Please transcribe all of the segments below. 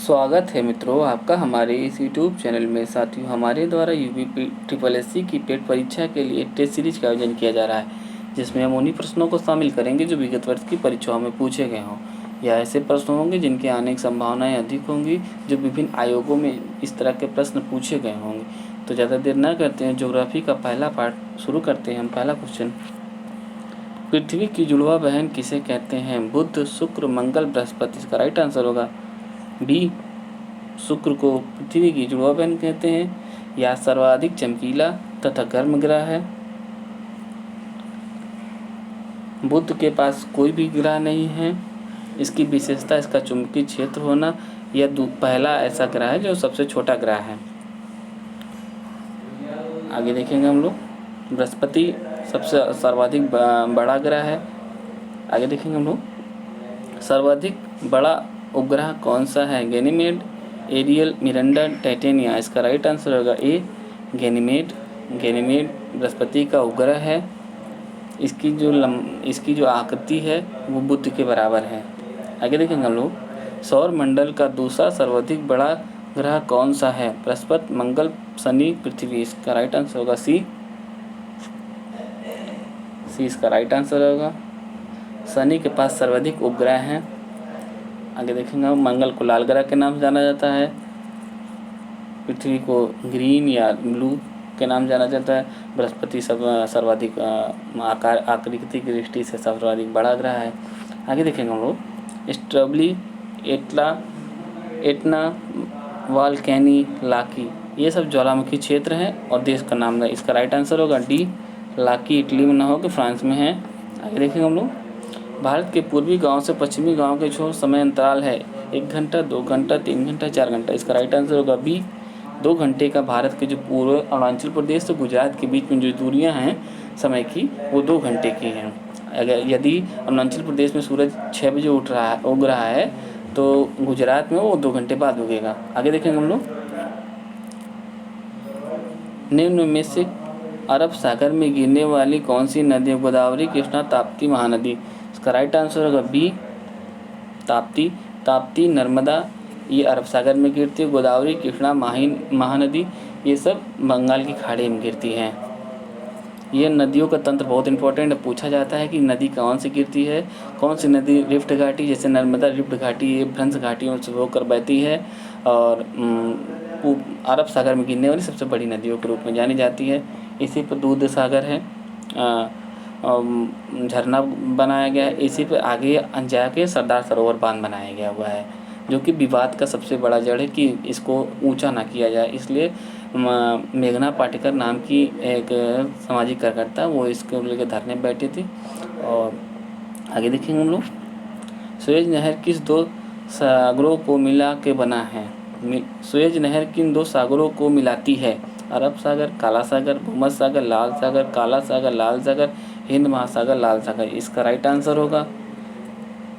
स्वागत है मित्रों आपका हमारे इस यूट्यूब चैनल में। साथियों, हमारे द्वारा यूपी ट्रिपल एससी की पेट परीक्षा के लिए टेस्ट सीरीज का आयोजन किया जा रहा है, जिसमें हम उन्हीं प्रश्नों को शामिल करेंगे जो विगत वर्ष की परीक्षाओं में पूछे गए हों, या ऐसे प्रश्न होंगे जिनके आने की संभावनाएं अधिक होंगी, जो विभिन्न आयोगों में इस तरह के प्रश्न पूछे गए होंगे। तो ज़्यादा देर न करते हैं, ज्योग्राफी का पहला पार्ट शुरू करते हैं। हम पहला क्वेश्चन, पृथ्वी की जुड़वा बहन किसे कहते हैं? बुध, शुक्र, मंगल, बृहस्पति। इसका राइट आंसर होगा डी, शुक्र को पृथ्वी की जुड़वा बहन कहते हैं। यह सर्वाधिक चमकीला तथा गर्म ग्रह है। बुध के पास कोई भी ग्रह नहीं है। इसकी विशेषता इसका चुंबकीय क्षेत्र होना। यह पहला ऐसा ग्रह है जो सबसे छोटा ग्रह है। आगे देखेंगे हम लोग, बृहस्पति सबसे सर्वाधिक बड़ा ग्रह है। आगे देखेंगे हम लोग, सर्वाधिक बड़ा उपग्रह कौन सा है? Ganymede, Ariel, Miranda, Titania. इसका राइट आंसर होगा ए, गैनीमेड। गैनीमेड बृहस्पति का उपग्रह है। इसकी जो आकृति है वो बुध के बराबर है। आगे देखेंगे हम लोग, सौर मंडल का दूसरा सर्वाधिक बड़ा ग्रह कौन सा है? बृहस्पति, मंगल, शनि, पृथ्वी। इसका राइट आंसर होगा सी। इसका राइट आंसर होगा। शनि के पास सर्वाधिक उपग्रह हैं। आगे देखेंगे, मंगल को लाल ग्रह के नाम से जाना जाता है। पृथ्वी को ग्रीन या ब्लू के नाम जाना जाता है। बृहस्पति सर्वाधिक आकृति की दृष्टि से सर्वाधिक बड़ा ग्रह है। आगे देखेंगे हम लोग, स्ट्रबली, एटना, वाल्केनी, लाकी। ये सब ज्वालामुखी क्षेत्र हैं और देश का नाम है। इसका राइट आंसर होगा डी, लाकी इटली में ना हो कि फ्रांस में है। आगे देखेंगे हम लोग, भारत के पूर्वी गांव से पश्चिमी गांव के जो समय अंतराल है 1 घंटा, 2 घंटा, 3 घंटा, 4 घंटा। इसका राइट आंसर होगा बी, 2 घंटे का। भारत के जो पूर्व अरुणाचल प्रदेश और गुजरात के बीच में जो दूरियां हैं समय की, वो 2 घंटे की हैं। अगर यदि अरुणाचल प्रदेश में सूरज 6 बजे उग रहा है तो गुजरात में वो 2 घंटे बाद उगेगा। आगे देखेंगे हम लोग, निम्न में से अरब सागर में गिरने वाली कौन सी नदी? गोदावरी, कृष्णा, ताप्ती, महानदी। इसका राइट आंसर होगा बी, ताप्ती, नर्मदा, ये अरब सागर में गिरती है। गोदावरी, कृष्णा, महानदी ये सब बंगाल की खाड़ी में गिरती हैं। ये नदियों का तंत्र बहुत इंपॉर्टेंट है। पूछा जाता है कि नदी कौन सी गिरती है, कौन सी नदी रिफ्ट घाटी, जैसे नर्मदा रिफ्ट घाटी, ये भ्रंश घाटियों से होकर बहती है और अरब सागर में गिरने वाली सबसे बड़ी नदियों के रूप में जानी जाती है। इसी पर दूध सागर है, झरना बनाया गया है। इसी पे आगे जाके सरदार सरोवर बांध बनाया गया हुआ है, जो कि विवाद का सबसे बड़ा जड़ है कि इसको ऊंचा ना किया जाए। इसलिए मेघना पाटेकर नाम की एक सामाजिक कार्यकर्ता वो इसको लेकर धरने बैठी थी। और आगे देखेंगे हम लोग, सुएज नहर किस 2 सागरों को मिला के बना है? सुएज नहर किन 2 सागरों को मिलाती है? अरब सागर, काला सागर, भूमध्य सागर, लाल सागर, काला सागर, लाल सागर, हिंद महासागर, लाल सागर। इसका राइट आंसर होगा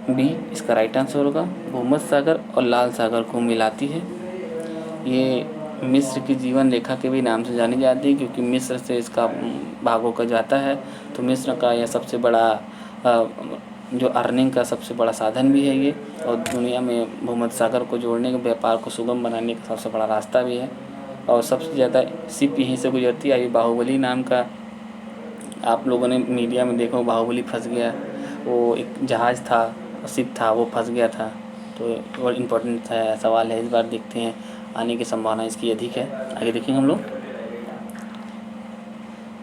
बी, इसका राइट आंसर होगा भूमध्य सागर और लाल सागर को मिलाती है। ये मिस्र की जीवन रेखा के भी नाम से जानी जाती है, क्योंकि मिस्र से इसका भागों का जाता है। तो मिस्र का यह सबसे बड़ा जो अर्निंग का सबसे बड़ा साधन भी है ये, और दुनिया में भूमध्य सागर को जोड़ने के, व्यापार को सुगम बनाने का सबसे बड़ा रास्ता भी है। और सबसे ज़्यादा शिप यहीं से गुजरती है। बाहुबली नाम का आप लोगों ने मीडिया में देखो, बाहुबली फंस गया, वो एक जहाज़ था, शिप था, वो फंस गया था। तो बहुत इम्पोर्टेंट सवाल है, इस बार देखते हैं, आने की संभावना इसकी अधिक है। आगे देखेंगे हम लोग,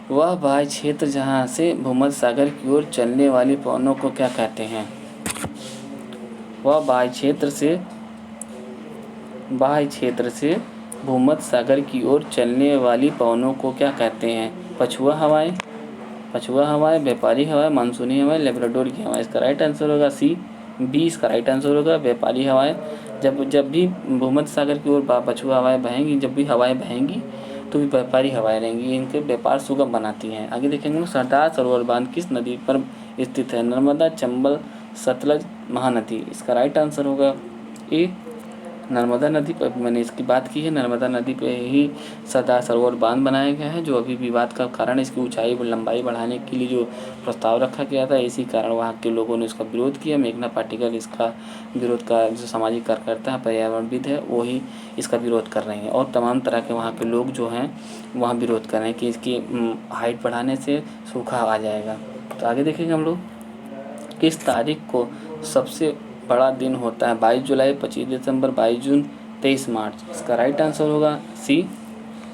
वह बाह्य क्षेत्र जहाँ से भूमध्य सागर की ओर चलने वाली पवनों को क्या कहते हैं? वह बाह्य क्षेत्र से भूमध्य सागर की ओर चलने वाली पवनों को क्या कहते हैं? पछुआ हवाएं, व्यापारी हवाएं, मानसूनी हवाएं, लेब्राडोर की हवाएं। इसका राइट आंसर होगा सी, बी। इसका राइट आंसर होगा व्यापारी हवाएं। जब भी भूमध्य सागर की ओर पछुआ हवाएं बहेंगी, जब भी हवाएं बहेंगी तो भी व्यापारी हवाएं रहेंगी, इनके व्यापार सुगम बनाती हैं। आगे देखेंगे, सरदार सरोवर बांध किस नदी पर स्थित है? नर्मदा, चंबल, सतलज, महानदी। इसका राइट आंसर होगा ए, नर्मदा नदी पर मैंने इसकी बात की है। नर्मदा नदी पे ही सरदार सरोवर बांध बनाया गया है, जो अभी विवाद का कारण इसकी ऊंचाई व लंबाई बढ़ाने के लिए जो प्रस्ताव रखा गया था, इसी कारण वहाँ के लोगों ने इसका विरोध किया। मेघना पाटिल इसका विरोध का जो सामाजिक कार्यकर्ता है, पर्यावरणविद है, वो ही इसका विरोध कर रहे हैं और तमाम तरह के वहाँ के लोग जो हैं वहाँ विरोध कर रहे हैं कि इसकी हाइट बढ़ाने से सूखा आ जाएगा। तो आगे देखेंगे हम लोग, किस तारीख को सबसे बड़ा दिन होता है? 22 जुलाई, 25 दिसंबर, 22 जून, 23 मार्च। इसका राइट आंसर होगा सी,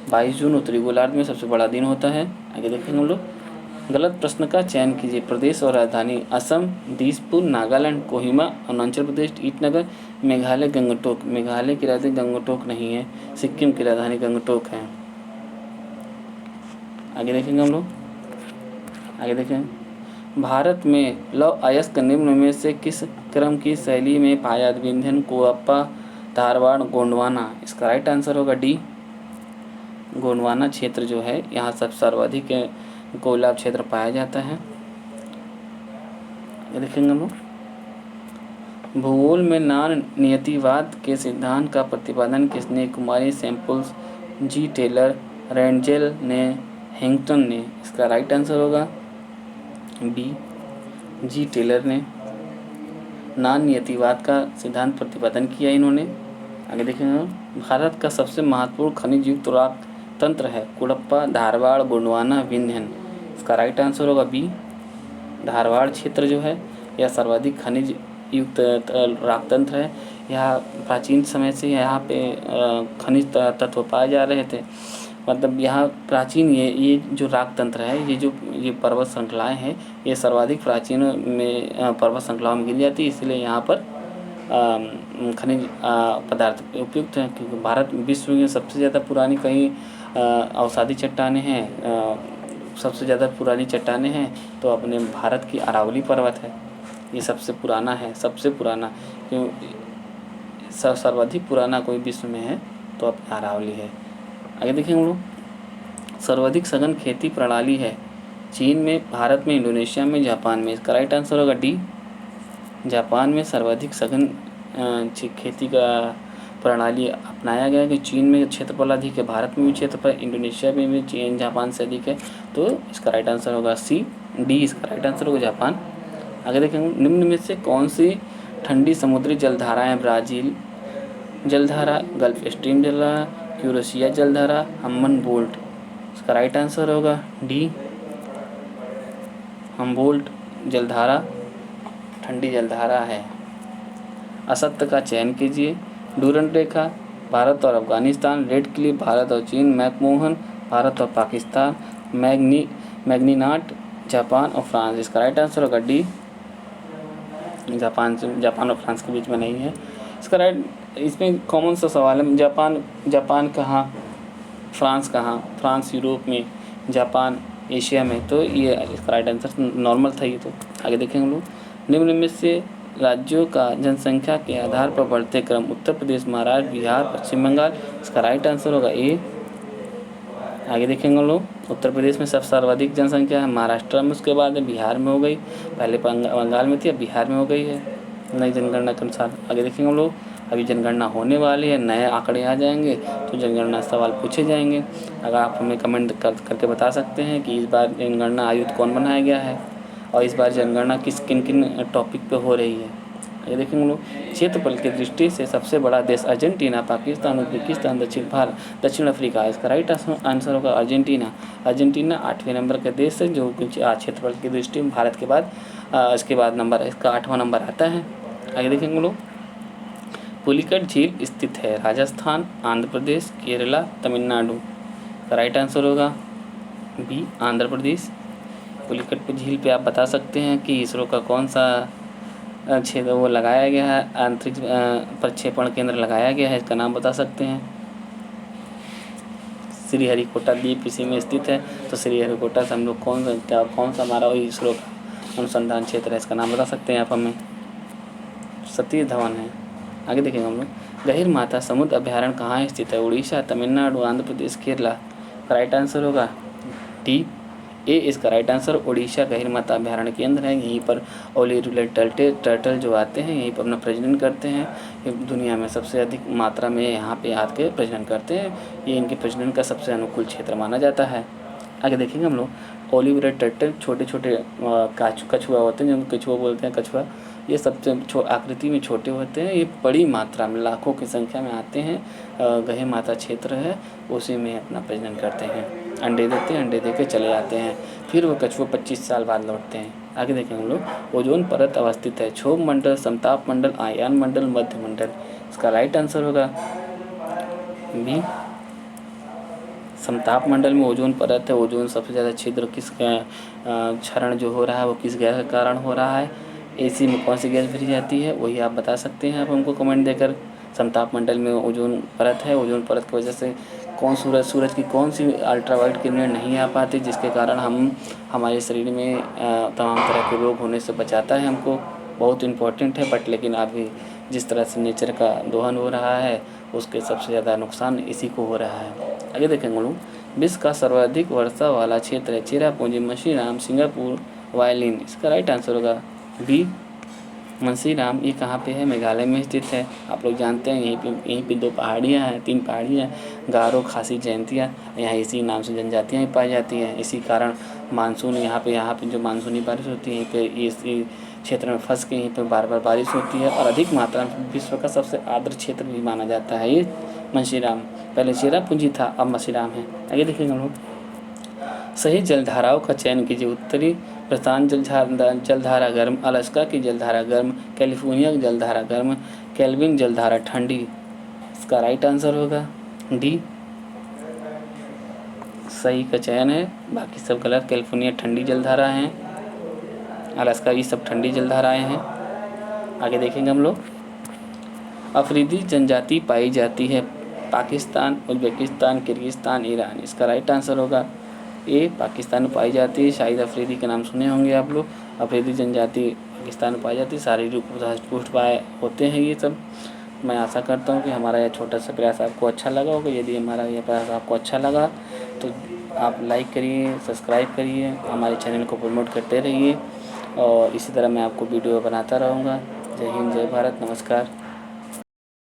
22 जून उत्तरी गोलार्ध में सबसे बड़ा दिन होता है। आगे देखेंगे हम लोग, गलत प्रश्न का चयन कीजिए। प्रदेश और राजधानी: असम, दिसपुर, नागालैंड, कोहिमा, अरुणाचल प्रदेश, ईटानगर, मेघालय, गंगटोक। मेघालय की राजधानी गंगटोक नहीं है, सिक्किम की राजधानी गंगटोक है। आगे देखेंगे हम लोग, आगे देखें, भारत में लौह अयस्क निम्न में से किस क्रम की शैली में पाया? विंध्यन, कोप्पा, धारवाड़, गोंडवाना। इसका राइट आंसर होगा डी, गोंडवाना क्षेत्र जो है यहाँ सब सर्वाधिक कोयला क्षेत्र पाया जाता है। देखेंगे हम लोग, भूगोल में नान नियतिवाद के सिद्धांत का प्रतिपादन किसने? कुमारी, सैम्पल्स, जी टेलर, रेंजेल ने, हैंगटन ने। इसका राइट आंसर होगा बी, जी टेलर ने नान नियतिवाद का सिद्धांत प्रतिपादन किया इन्होंने। आगे देखेंगे, भारत का सबसे महत्वपूर्ण खनिज युक्त राक तंत्र है? कुड़प्पा, धारवाड़, गोंडवाना, विंध्यन। इसका राइट आंसर होगा बी, धारवाड़ क्षेत्र जो है यह सर्वाधिक खनिज युक्त राक तंत्र है। यहाँ प्राचीन समय से यहाँ पे खनिज तत्व पाए जा रहे थे। मतलब यहाँ प्राचीन ये जो राक तंत्र है, ये पर्वत श्रृंखलाएँ हैं, ये सर्वाधिक प्राचीन में पर्वत श्रृंखलाओं में गिनी जाती है, इसलिए यहाँ पर खनिज पदार्थ उपयुक्त हैं। क्योंकि भारत विश्व में सबसे ज़्यादा पुरानी कई अवसादी चट्टानें हैं, सबसे ज़्यादा पुरानी चट्टानें हैं तो अपने भारत की अरावली पर्वत है, ये सबसे पुराना है, सबसे पुराना। क्यों सर्वाधिक पुराना कोई विश्व में है तो अपना अरावली है। आगे देखेंगे हम लोग, सर्वाधिक सघन खेती प्रणाली है? चीन में, भारत में, इंडोनेशिया में, जापान में। इसका राइट आंसर होगा डी, जापान में सर्वाधिक सघन खेती का प्रणाली अपनाया गया है। कि चीन में क्षेत्रफल अधिक है, भारत में भी क्षेत्रफल, इंडोनेशिया में भी चीन जापान से अधिक है, तो इसका राइट आंसर होगा सी, डी इसका राइट आंसर होगा जापान। आगे देखेंगे, निम्न में से कौन सी ठंडी समुद्री जलधाराएँ? ब्राज़ील जलधारा, गल्फ स्ट्रीम जलधारा, क्यूरेशिया जलधारा, हम्बनबोल्ट। इसका राइट आंसर होगा डी, हम्बोल्ट जलधारा ठंडी जलधारा है। असत्य का चयन कीजिए। डूरंट रेखा, भारत और अफगानिस्तान, रेड क्लिफ, भारत और चीन, मैकमोहन, भारत और पाकिस्तान, मैग्नीनाट, जापान और फ्रांस। इसका राइट आंसर होगा डी, जापान और फ्रांस के बीच में नहीं है। इसका राइट, इसमें कॉमन सा सवाल है, जापान कहाँ, फ्रांस कहाँ? फ्रांस यूरोप में, जापान एशिया में, तो ये इसका राइट आंसर नॉर्मल था ये। तो आगे देखेंगे हम लोग, निम्न में से राज्यों का जनसंख्या के आधार पर बढ़ते क्रम? उत्तर प्रदेश, महाराष्ट्र, बिहार, पश्चिम बंगाल। इसका राइट आंसर होगा ए। आगे देखेंगे हम लोग, उत्तर प्रदेश में सबसे सर्वाधिक जनसंख्या है, महाराष्ट्र में उसके बाद बिहार में हो गई, पहले बंगाल में थी अब बिहार में हो गई है नई जनगणना के अनुसार। आगे देखेंगे हम लोग, अभी जनगणना होने वाली है, नए आंकड़े आ जाएंगे तो जनगणना सवाल पूछे जाएंगे। अगर आप हमें कमेंट करके बता सकते हैं कि इस बार जनगणना आयुक्त कौन बनाया गया है और इस बार जनगणना किन किन टॉपिक पे हो रही है। ये देखेंगे हम लोग, क्षेत्रफल की दृष्टि से सबसे बड़ा देश अर्जेंटीना, पाकिस्तान, उज्बेकिस्तान, दक्षिण अफ्रीका। इसका राइट आंसर होगा अर्जेंटीना। अर्जेंटीना 8वें नंबर का देश है जो क्षेत्रफल की दृष्टि में भारत के बाद इसके बाद नंबर इसका 8वां नंबर आता है। आगे देखेंगे हम लोग, पुलिकट झील स्थित है? राजस्थान, आंध्र प्रदेश, केरला, तमिलनाडु। राइट आंसर होगा बी, आंध्र प्रदेश। पुलिकट झील पे आप बता सकते हैं कि इसरो का कौन सा क्षेत्र वो लगाया गया है, अंतरिक्ष प्रक्षेपण केंद्र लगाया गया है, इसका नाम बता सकते हैं? श्रीहरिकोटा द्वीप इसी में स्थित है। तो श्रीहरिकोटा से हम लोग कौन सा हमारा इसरो का अनुसंधान क्षेत्र है, इसका नाम बता सकते हैं आप हमें? सतीश धवन है। आगे देखेंगे हम लोग, गहीर माथा समुद्र अभयारण्य कहाँ स्थित है? उड़ीसा, तमिलनाडु, आंध्र प्रदेश, केरला। राइट आंसर होगा डी, ए इसका राइट आंसर उड़ीसा गहिरमाथा अभ्यारण्य केंद्र है। यहीं पर ओलिवुलेट टर्टल जो आते हैं यहीं पर अपना प्रजनन करते हैं। ये दुनिया में सबसे अधिक मात्रा में यहाँ पे आके प्रजनन करते हैं। ये इनके प्रजनन का सबसे अनुकूल क्षेत्र माना जाता है। आगे देखेंगे हम लोग ओलिवुलेट टर्टल छोटे छोटे कछुआ होते हैं, जिनको कछुआ बोलते हैं। कछुआ ये सबसे आकृति में छोटे होते हैं। ये बड़ी मात्रा में लाखों की संख्या में आते हैं। गहिरमाथा क्षेत्र है उसी में अपना प्रजनन करते हैं। अंडे देते हैं, अंडे देके चले जाते हैं। फिर वो कछुआ 25 साल बाद लौटते हैं। आगे देखेंगे हम लोग ओजोन परत अवस्थित है। क्षोभ मंडल, समताप मंडल, आयान मंडल, मध्य मंडल। इसका राइट आंसर होगा बी समताप मंडल में ओजोन परत है। ओजोन सबसे ज़्यादा छिद्र किस क्षरण जो हो रहा है वो किस गैस के कारण हो रहा है। एसी में कौन सी गैस भरी जाती है वही आप बता सकते हैं आप हमको कमेंट देकर। समताप मंडल में ओजोन परत है। ओजोन परत की वजह से सूरज की कौन सी अल्ट्रावायलेट किरणें नहीं आ पाती, जिसके कारण हमारे शरीर में तमाम तरह के रोग होने से बचाता है हमको। बहुत इम्पोर्टेंट है बट लेकिन अभी जिस तरह से नेचर का दोहन हो रहा है उसके सबसे ज़्यादा नुकसान इसी को हो रहा है। आगे देखेंगे लोग विश्व का सर्वाधिक वर्षा वाला क्षेत्र है। Cherrapunji, Mawsynram, Singapore, violin. इसका राइट आंसर होगा बी मंसीराम। ये कहाँ पे है? मेघालय में स्थित है। आप लोग जानते हैं यहीं पे 2 पहाड़ियाँ हैं, 3 पहाड़ियाँ हैं, गारो, खासी, जयंतिया। यहाँ इसी नाम से जनजातियाँ पाई जाती हैं। इसी कारण मानसून यहाँ पे जो मानसूनी बारिश होती है यहीं पे इसी क्षेत्र में फंस के यहीं पे बार बार बारिश होती है और अधिक मात्रा में विश्व का सबसे आर्द्र क्षेत्र भी माना जाता है ये मंशीराम। पहले चेरापूंजी था, अब मंशीराम है। आगे देखेंगे हम लोग सही जलधाराओं का चयन कीजिए। उत्तरी प्रशांत जलधारा गर्म, अलास्का की जलधारा गर्म, कैलिफोर्निया की जलधारा गर्म, केल्विन जलधारा ठंडी। इसका राइट आंसर होगा डी सही का चयन है, बाकी सब गलत। कैलिफोर्निया ठंडी जलधारा हैं, अलास्का ये सब ठंडी जलधाराएं हैं। आगे देखेंगे हम लोग अफरीदी जनजाति पाई जाती है पाकिस्तान, उज्बेकिस्तान, किर्गिस्तान, ईरान। इसका राइट आंसर होगा ए पाकिस्तान में पाई जाती है। शाहिद अफरीदी के नाम सुने होंगे आप लोग। अफरीदी जनजाति पाकिस्तान में पाई जाती है। शारीरिक पुष्ट पाए होते हैं ये सब। मैं आशा करता हूँ कि हमारा यह छोटा सा प्रयास आपको अच्छा लगा होगा। यदि हमारा यह प्रयास आपको अच्छा लगा तो आप लाइक करिए, सब्सक्राइब करिए, हमारे चैनल को प्रमोट करते रहिए और इसी तरह मैं आपको वीडियो बनाता रहूँगा। जय हिंद, जय भारत, नमस्कार।